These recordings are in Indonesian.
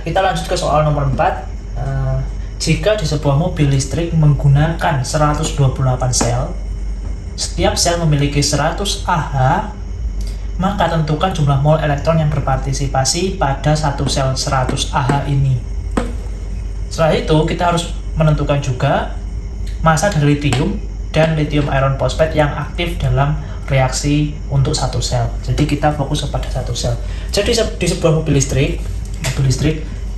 kita lanjut ke soal nomor 4. Jika di sebuah mobil listrik menggunakan 128 sel, setiap sel memiliki 100 Ah, maka tentukan jumlah mol elektron yang berpartisipasi pada satu sel 100 Ah ini. Setelah itu, kita harus menentukan juga massa dari litium dan lithium iron phosphate yang aktif dalam reaksi untuk satu sel. Jadi kita fokus kepada satu sel. Jadi di sebuah mobil listrik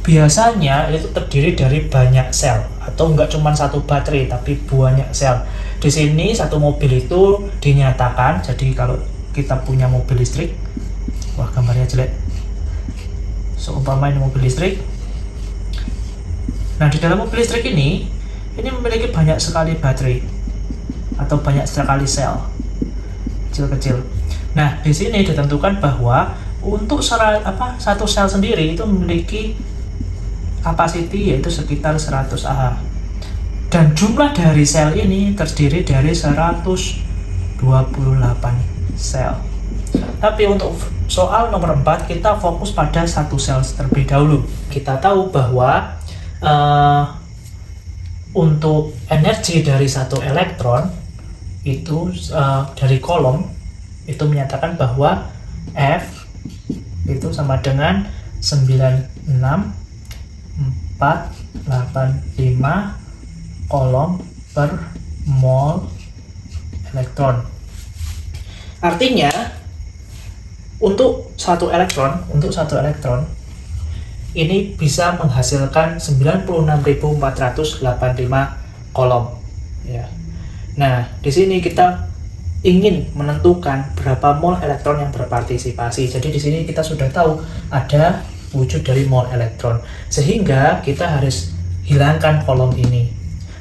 biasanya itu terdiri dari banyak sel, atau enggak cuma satu baterai tapi banyak sel. Di sini satu mobil itu dinyatakan, jadi kalau kita punya mobil listrik, wah gambarnya jelek. Seumpama ini mobil listrik. Nah, di dalam mobil listrik ini memiliki banyak sekali baterai atau banyak sekali sel kecil-kecil. Nah, di sini ditentukan bahwa untuk satu sel sendiri itu memiliki kapasiti yaitu sekitar 100 Ah. Dan jumlah dari sel ini terdiri dari 128 sel. Tapi untuk soal nomor 4 kita fokus pada satu sel terlebih dahulu. Kita tahu bahwa untuk energi dari satu elektron itu dari kolom itu menyatakan bahwa F itu sama dengan 96,485 kolom per mol elektron. Artinya untuk satu elektron ini bisa menghasilkan 96.485 kolom ya. Nah, di sini kita ingin menentukan berapa mol elektron yang berpartisipasi. Jadi di sini kita sudah tahu ada wujud dari mol elektron, sehingga kita harus hilangkan kolom ini.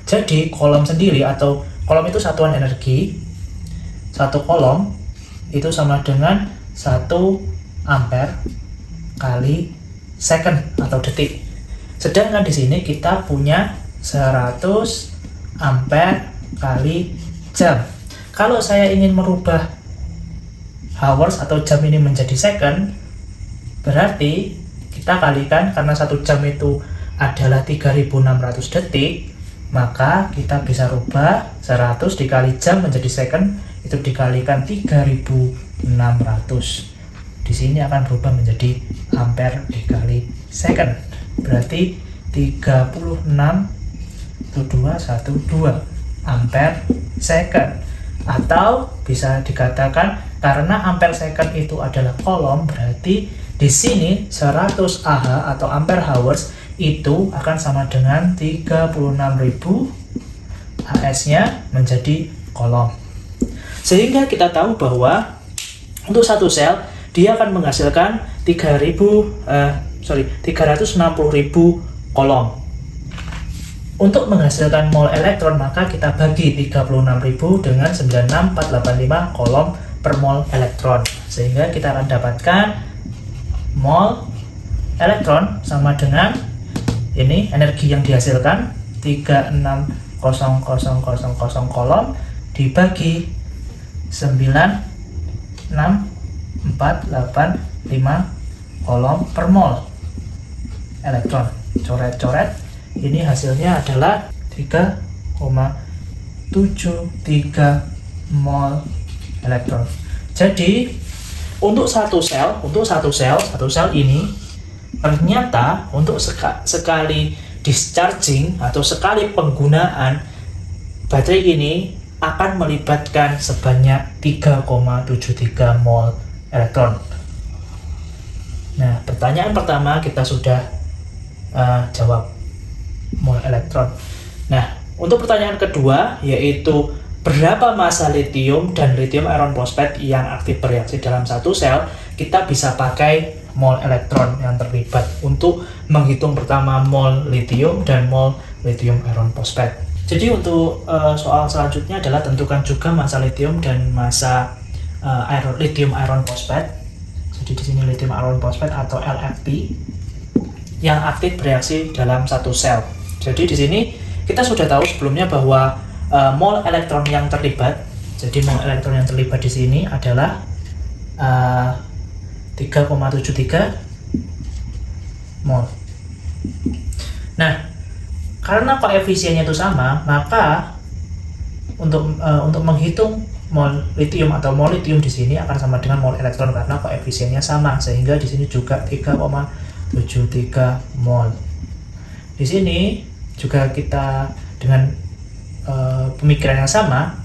Jadi kolom sendiri, atau kolom itu satuan energi, satu kolom itu sama dengan 1 ampere kali second atau detik. Sedangkan di sini kita punya 100 ampere kali jam. Kalau saya ingin merubah hours atau jam ini menjadi second, berarti kita kalikan, karena 1 jam itu adalah 3600 detik, maka kita bisa rubah 100 dikali jam menjadi second, itu dikalikan 3600. Di sini akan berubah menjadi ampere dikali second, berarti 36,212 ampere second. Atau bisa dikatakan karena ampere second itu adalah kolom, berarti di sini 100 Ah atau ampere hours itu akan sama dengan 36.000 AS-nya menjadi kolom. Sehingga kita tahu bahwa untuk satu sel dia akan menghasilkan 360.000 kolom. Untuk menghasilkan mol elektron, maka kita bagi 36.000 dengan 96,485 kolom per mol elektron, sehingga kita akan dapatkan mol elektron sama dengan ini energi yang dihasilkan 36,000 kolom dibagi 96,485 kolom per mol elektron. Coret-coret, ini hasilnya adalah 3,73 mol elektron. Jadi untuk satu sel ini ternyata untuk sekali discharging atau sekali penggunaan baterai ini akan melibatkan sebanyak 3,73 mol elektron. Nah, pertanyaan pertama kita sudah jawab, mol elektron. Nah, untuk pertanyaan kedua, yaitu berapa massa litium dan lithium iron phosphate yang aktif bereaksi dalam satu sel, kita bisa pakai mol elektron yang terlibat untuk menghitung pertama mol litium dan mol lithium iron phosphate. Jadi untuk soal selanjutnya adalah tentukan juga massa litium dan massa lithium iron phosphate. Jadi di sini lithium iron phosphate atau LFP yang aktif bereaksi dalam satu sel. Jadi di sini kita sudah tahu sebelumnya bahwa mol elektron yang terlibat. Jadi mol elektron yang terlibat di sini adalah 3,73 mol. Nah, karena koefisiennya itu sama, maka untuk menghitung mol litium atau mol litium di sini akan sama dengan mol elektron karena koefisiennya sama, sehingga di sini juga 3,73 mol. Di sini juga kita dengan pemikiran yang sama,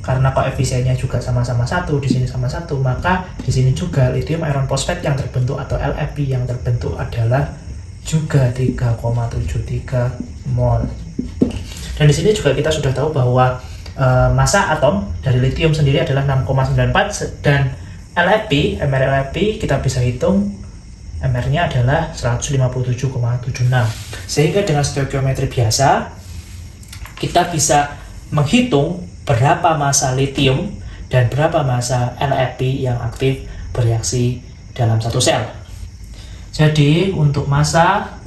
karena koefisiennya juga sama-sama 1, di sini sama 1, maka di sini juga lithium iron phosphate yang terbentuk atau LFP yang terbentuk adalah juga 3,73 mol. Dan di sini juga kita sudah tahu bahwa massa atom dari lithium sendiri adalah 6,94 dan LFP, MrLFP kita bisa hitung MR-nya adalah 157,76. Sehingga dengan stoikiometri biasa kita bisa menghitung berapa massa lithium dan berapa massa LFP yang aktif bereaksi dalam satu sel. Jadi untuk massa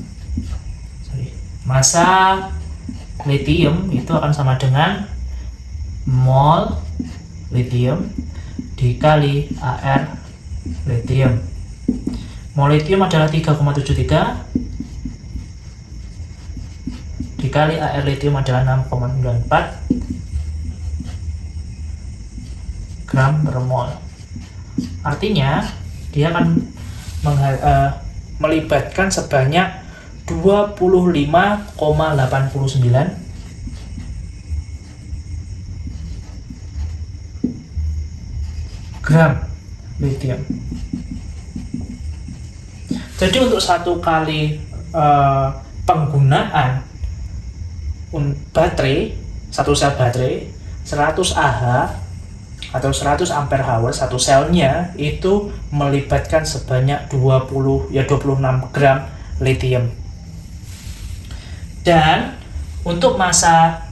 lithium itu akan sama dengan mol lithium dikali AR lithium. Mol lithium adalah 3,73 dikali AR lithium adalah 6,94 gram per mol. Artinya dia akan melibatkan sebanyak 25,89 gram lithium. Jadi untuk satu kali penggunaan baterai, satu sel baterai 100 Ah atau 100 ampere hour, satu selnya itu melibatkan sebanyak 26 gram lithium. Dan untuk massa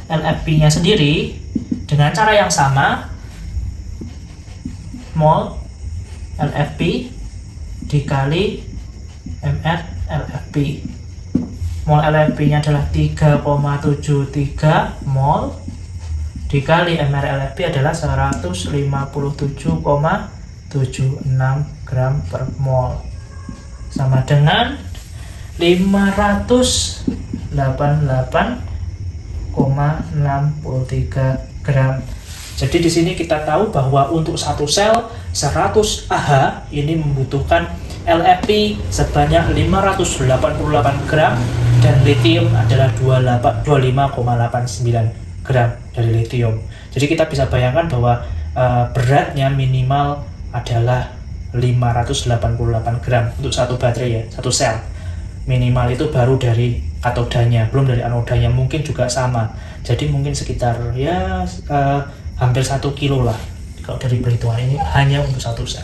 LFP-nya sendiri dengan cara yang sama, mol LFP dikali MR LFP. Mol LFP-nya adalah 3,73 mol dikali MR LFP adalah 157,76 gram per mol, sama dengan 588,63 gram. Jadi di sini kita tahu bahwa untuk satu sel 100 Ah ini membutuhkan LFP sebanyak 588 gram dan lithium adalah 25,89 gram dari lithium. Jadi kita bisa bayangkan bahwa beratnya minimal adalah 588 gram untuk satu baterai ya, satu sel. Minimal itu baru dari katodanya, belum dari anodanya, mungkin juga sama. Jadi mungkin sekitar hampir 1 kilo lah kalau dari perhitungan ini hanya untuk satu sel.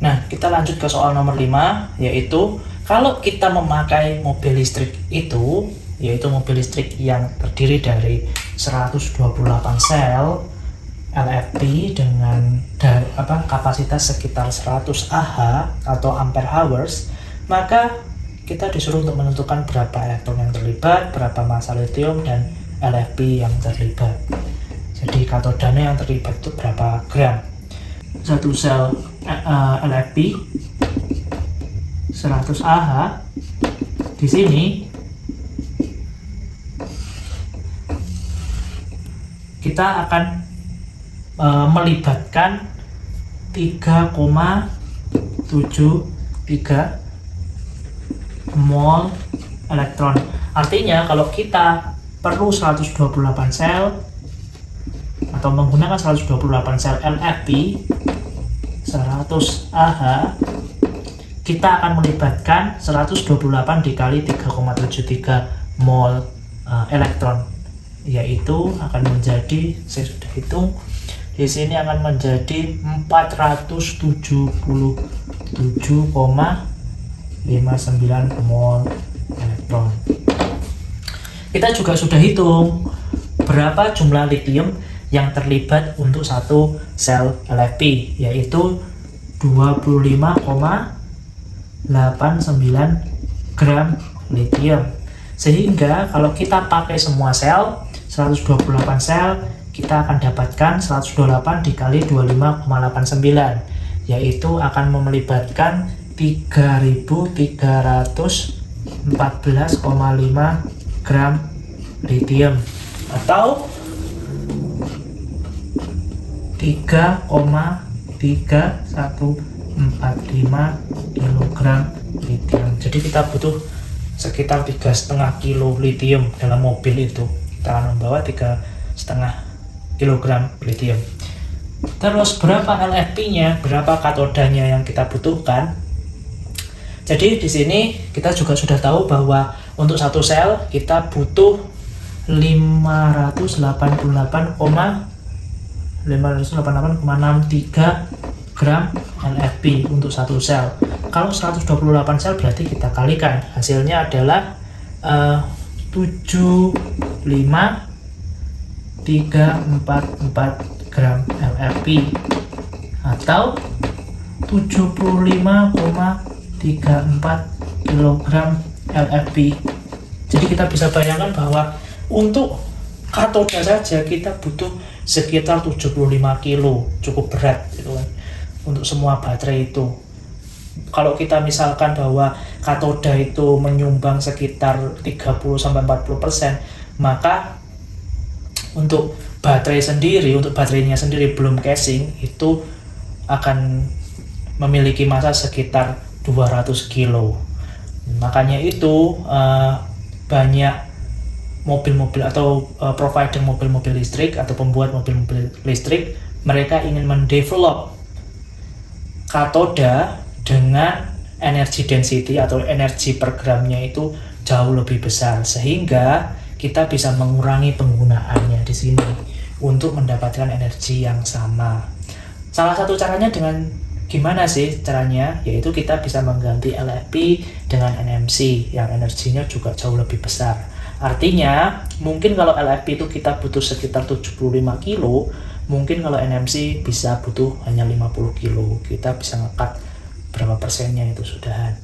Nah, kita lanjut ke soal nomor 5, yaitu kalau kita memakai mobil listrik itu, yaitu mobil listrik yang terdiri dari 128 sel LFP dengan kapasitas sekitar 100 Ah atau ampere hours, maka kita disuruh untuk menentukan berapa elektron yang terlibat, berapa massa lithium dan LFP yang terlibat. Jadi katodanya yang terlibat itu berapa gram. Satu sel LFP 100 Ah di sini kita akan melibatkan 3,73 mol elektron. Artinya kalau kita perlu 128 sel atau menggunakan 128 sel LFP 100 Ah, kita akan melibatkan 128 dikali 3,73 mol elektron, yaitu akan menjadi, saya sudah hitung di sini, akan menjadi 477,59 mol elektron. Kita juga sudah hitung berapa jumlah lithium yang terlibat untuk satu sel LFP, yaitu 25,89 gram lithium. Sehingga kalau kita pakai semua sel 128 sel, kita akan dapatkan 128 dikali 25,89, yaitu akan melibatkan 3.314,5 gram lithium atau 3,3145 kilogram lithium. Jadi kita butuh sekitar 3,5 kilo lithium dalam mobil itu. Kita akan membawa 3,5 kilogram lithium. Terus berapa LFP-nya, berapa katodanya yang kita butuhkan? Jadi di sini kita juga sudah tahu bahwa untuk satu sel kita butuh 588,63 gram LFP untuk satu sel. Kalau 128 sel berarti kita kalikan, hasilnya adalah 75,344 gram LFP atau 75,34 kilogram LFP. Jadi kita bisa bayangkan bahwa untuk katoda saja kita butuh sekitar 75 kilo, cukup berat gitu kan, untuk semua baterai itu. Kalau kita misalkan bahwa katoda itu menyumbang sekitar 30-40%, maka untuk baterai sendiri, untuk baterainya sendiri belum casing itu akan memiliki massa sekitar 200 kilo. Makanya itu banyak mobil-mobil atau provider mobil-mobil listrik atau pembuat mobil-mobil listrik, mereka ingin mendevelop katoda dengan energy density atau energi per gramnya itu jauh lebih besar, sehingga kita bisa mengurangi penggunaannya di sini untuk mendapatkan energi yang sama. Salah satu caranya dengan gimana sih caranya? Yaitu kita bisa mengganti LFP dengan NMC yang energinya juga jauh lebih besar. Artinya mungkin kalau LFP itu kita butuh sekitar 75 kilo, mungkin kalau NMC bisa butuh hanya 50 kilo. Kita bisa ngekat berapa persennya itu sudahan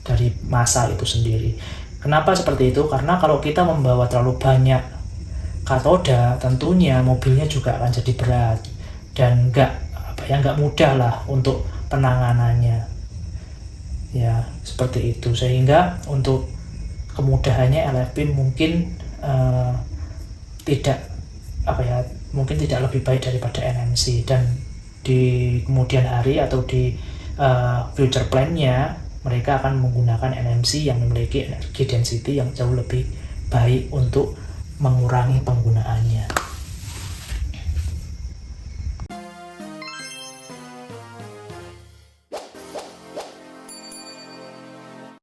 dari massa itu sendiri. Kenapa seperti itu? Karena kalau kita membawa terlalu banyak katoda, tentunya mobilnya juga akan jadi berat dan nggak mudah lah untuk penanganannya. Ya, seperti itu. Sehingga untuk kemudahannya LFP mungkin mungkin tidak lebih baik daripada NMC, dan di kemudian hari atau di future plan-nya mereka akan menggunakan NMC yang memiliki energi density yang jauh lebih baik untuk mengurangi penggunaannya.